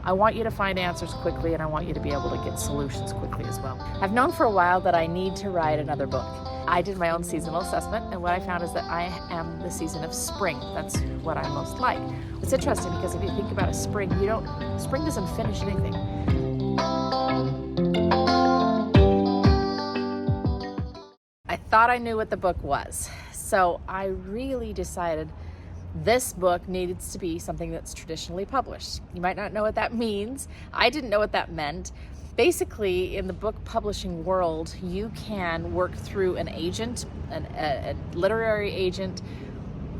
I want you to find answers quickly, and I want you to be able to get solutions quickly as well. I've known for a while that I need to write another book. I did my own seasonal assessment, and what I found is that I am the season of spring. That's what I most like. It's interesting because if you think about a spring, spring doesn't finish anything. I thought I knew what the book was, so I really decided this book needs to be something that's traditionally published. You might not know what that means. I didn't know what that meant. Basically, in the book publishing world, you can work through an agent, a literary agent,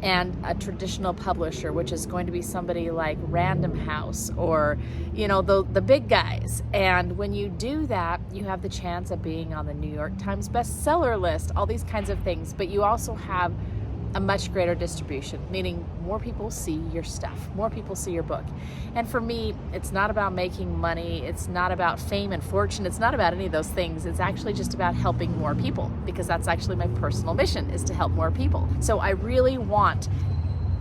and a traditional publisher, which is going to be somebody like Random House or, the big guys. And when you do that, you have the chance of being on the New York Times bestseller list, all these kinds of things. But you also have a much greater distribution, meaning more people see your stuff, more people see your book. And for me, it's not about making money, it's not about fame and fortune, it's not about any of those things. It's actually just about helping more people, because that's actually my personal mission, is to help more people. So I really want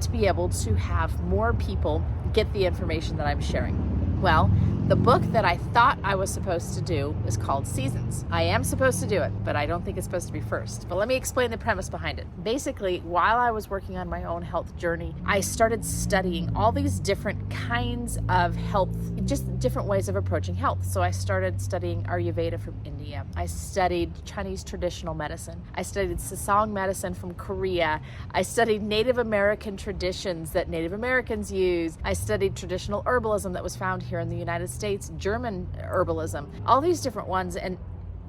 to be able to have more people get the information that I'm sharing. Well, the book that I thought I was supposed to do is called Seasons. I am supposed to do it, but I don't think it's supposed to be first. But let me explain the premise behind it. Basically, while I was working on my own health journey, I started studying all these different kinds of health, just different ways of approaching health. So I started studying Ayurveda from India. I studied Chinese traditional medicine. I studied Sasong medicine from Korea. I studied Native American traditions that Native Americans use. I studied traditional herbalism that was found here in the United States, German herbalism, all these different ones. And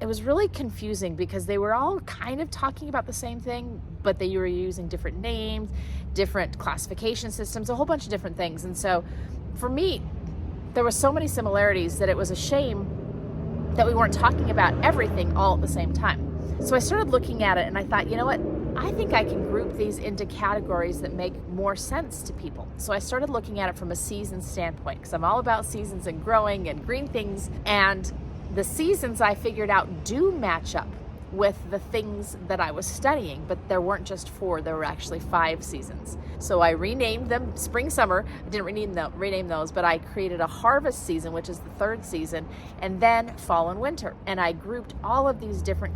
it was really confusing because they were all kind of talking about the same thing, but they were using different names, different classification systems, a whole bunch of different things. And so for me, there were so many similarities that it was a shame that we weren't talking about everything all at the same time. So I started looking at it and I thought, you know what? I think I can group these into categories that make more sense to people. So I started looking at it from a season standpoint, because I'm all about seasons and growing and green things. And the seasons, I figured out, do match up with the things that I was studying, but there weren't just 4, there were actually 5 seasons. So I renamed them spring, summer. I didn't rename those, but I created a harvest season, which is the 3rd season, and then fall and winter. And I grouped all of these different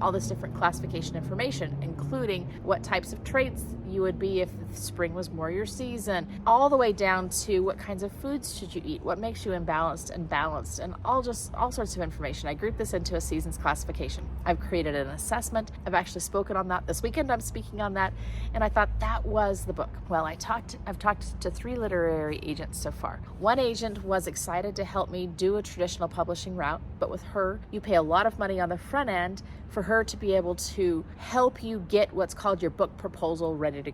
all this different classification information, including what types of traits you would be if spring was more your season, all the way down to what kinds of foods should you eat, what makes you imbalanced and balanced, and all sorts of information. I grouped this into a seasons classification. I've created an assessment. I've actually spoken on that this weekend. I'm speaking on that, and I thought that was the book. Well, I've talked to 3 literary agents so far. One agent was excited to help me do a traditional publishing route, but with her, you pay a lot of money on the front end for her to be able to help you get what's called your book proposal ready to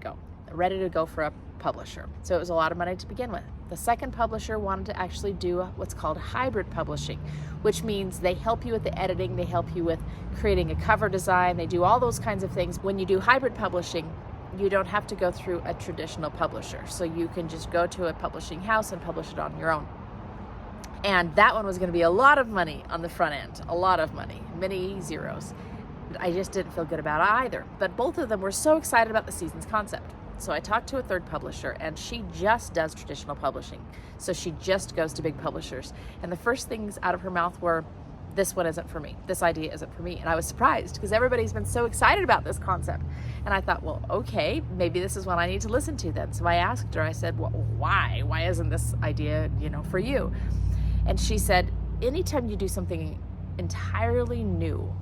go for a publisher. So it was a lot of money to begin with. The second publisher wanted to actually do what's called hybrid publishing, which means they help you with the editing, they help you with creating a cover design, they do all those kinds of things. When you do hybrid publishing, you don't have to go through a traditional publisher. So you can just go to a publishing house and publish it on your own. And that one was going to be a lot of money on the front end, a lot of money, many zeros. I just didn't feel good about either. But both of them were so excited about the seasons concept. So I talked to a third publisher, and she just does traditional publishing. So she just goes to big publishers. And the first things out of her mouth were, this one isn't for me. This idea isn't for me. And I was surprised because everybody's been so excited about this concept. And I thought, well, okay, maybe this is one I need to listen to then. So I asked her, I said, well, why? Why isn't this idea, for you? And she said, anytime you do something entirely new,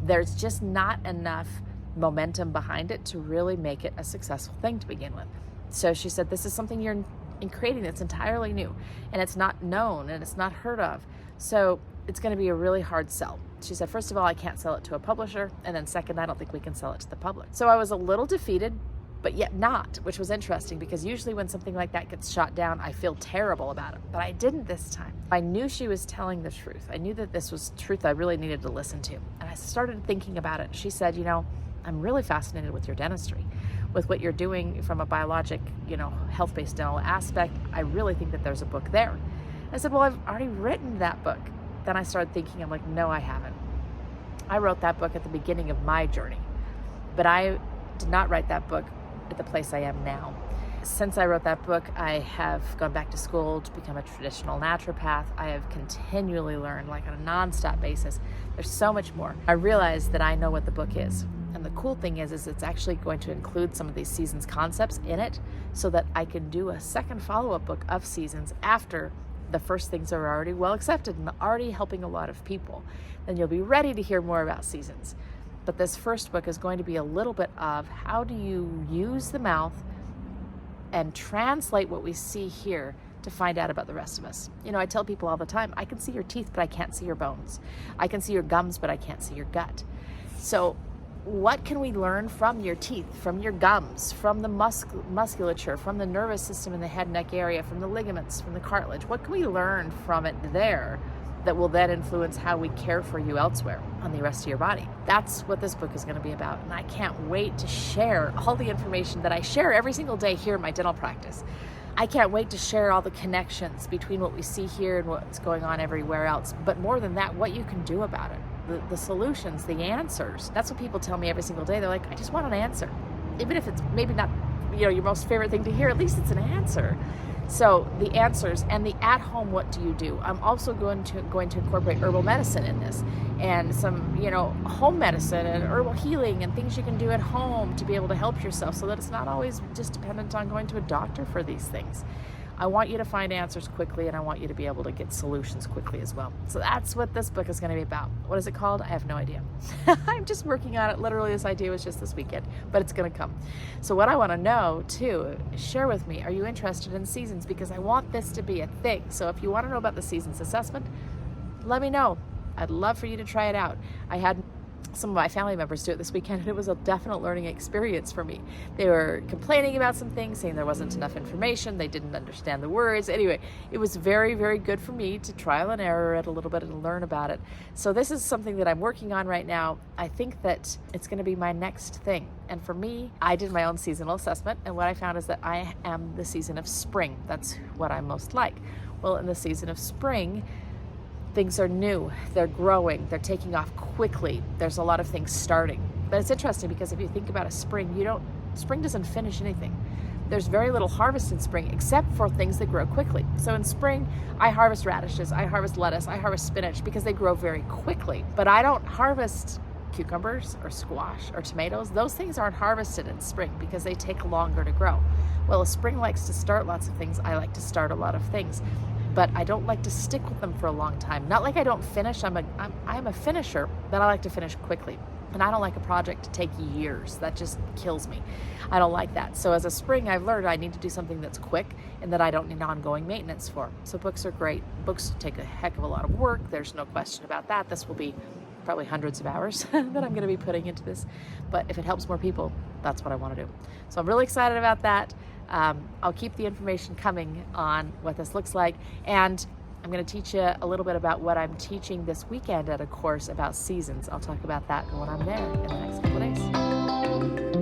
there's just not enough momentum behind it to really make it a successful thing to begin with. So she said, this is something you're creating that's entirely new, and it's not known and it's not heard of. So it's going to be a really hard sell. She said, first of all, I can't sell it to a publisher. And then second, I don't think we can sell it to the public. So I was a little defeated, but yet not, which was interesting because usually when something like that gets shot down, I feel terrible about it. But I didn't this time. I knew she was telling the truth. I knew that this was truth I really needed to listen to. And I started thinking about it. She said, I'm really fascinated with your dentistry, with what you're doing from a biologic, health-based dental aspect. I really think that there's a book there. I said, well, I've already written that book. Then I started thinking, I'm like, no, I haven't. I wrote that book at the beginning of my journey, but I did not write that book at the place I am now. since I wrote that book, I have gone back to school to become a traditional naturopath. I have continually learned, like on a nonstop basis. There's so much more. I realized that I know what the book is. And the cool thing is it's actually going to include some of these seasons concepts in it so that I can do a second follow-up book of seasons after the first things are already well accepted and already helping a lot of people. Then you'll be ready to hear more about seasons. But this first book is going to be a little bit of how do you use the mouth and translate what we see here to find out about the rest of us. You know, I tell people all the time, I can see your teeth, but I can't see your bones. I can see your gums, but I can't see your gut. So what can we learn from your teeth, from your gums, from the musculature, from the nervous system in the head and neck area, from the ligaments, from the cartilage? What can we learn from it there that will then influence how we care for you elsewhere on the rest of your body? That's what this book is going to be about. And I can't wait to share all the information that I share every single day here in my dental practice. I can't wait to share all the connections between what we see here and what's going on everywhere else. But more than that, what you can do about it. The solutions, the answers. That's what people tell me every single day. They're like, I just want an answer. Even if it's maybe not, your most favorite thing to hear, at least it's an answer. So the answers and the at-home, what do you do? I'm also going to incorporate herbal medicine in this, and some, home medicine and herbal healing and things you can do at home to be able to help yourself so that it's not always just dependent on going to a doctor for these things. I want you to find answers quickly, and I want you to be able to get solutions quickly as well. So that's what this book is going to be about. What is it called? I have no idea. I'm just working on it. Literally, this idea was just this weekend, but it's going to come. So what I want to know, too, share with me, are you interested in seasons? Because I want this to be a thing. So if you want to know about the seasons assessment, let me know. I'd love for you to try it out. I had some of my family members do it this weekend, and it was a definite learning experience for me. They were complaining about some things, saying there wasn't enough information, they didn't understand the words. Anyway, it was very, very good for me to trial and error it a little bit and learn about it. So this is something that I'm working on right now. I think that it's going to be my next thing. And for me, I did my own seasonal assessment, and what I found is that I am the season of spring. That's what I most like. Well, in the season of spring, things are new, they're growing, they're taking off quickly. There's a lot of things starting. But it's interesting because if you think about a spring, spring doesn't finish anything. There's very little harvest in spring except for things that grow quickly. So in spring, I harvest radishes, I harvest lettuce, I harvest spinach because they grow very quickly. But I don't harvest cucumbers or squash or tomatoes. Those things aren't harvested in spring because they take longer to grow. Well, if spring likes to start lots of things, I like to start a lot of things. But I don't like to stick with them for a long time. Not like I don't finish, I'm a finisher, but I like to finish quickly. And I don't like a project to take years. That just kills me. I don't like that. So as a spring, I've learned I need to do something that's quick and that I don't need ongoing maintenance for. So books are great. Books take a heck of a lot of work. There's no question about that. This will be probably hundreds of hours that I'm going to be putting into this. But if it helps more people, that's what I want to do. So I'm really excited about that. I'll keep the information coming on what this looks like, and I'm going to teach you a little bit about what I'm teaching this weekend at a course about seasons. I'll talk about that when I'm there in the next couple of days.